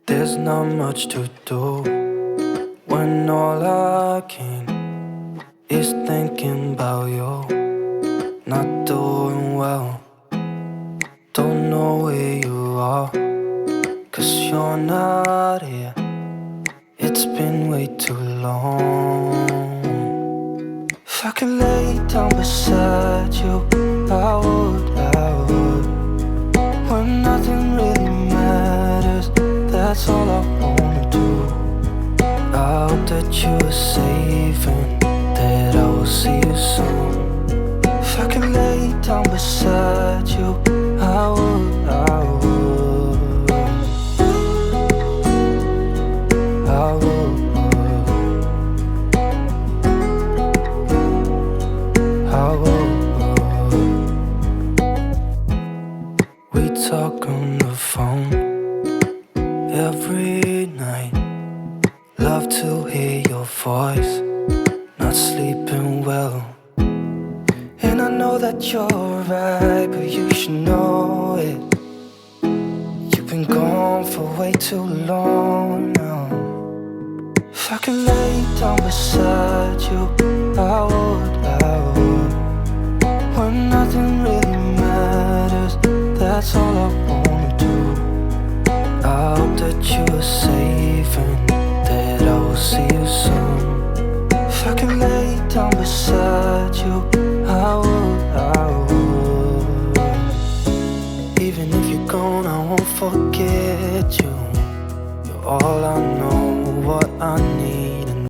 There's not much to do when all I can is thinking about you. Not doing well, don't know where you are, 'cause you're not here. It's been way too long. If I could lay down beside you, I would. When nothing really matters, that's all I wanna do. I hope that you are safe and that I will see you soon. If I could lay down beside you, I would. I would. We talk on the phone every night. Love to hear your voice. Not sleeping well, and I know that you're right, but you should know it. You've been gone for way too long now. If I could lay down beside you, I would. When nothing really matters, that's all I wanna do. I hope that you are safe and that I will see you soon. If I could lay down beside you, I would. Even if you're gone, I won't forget you. You're all I know, what I need.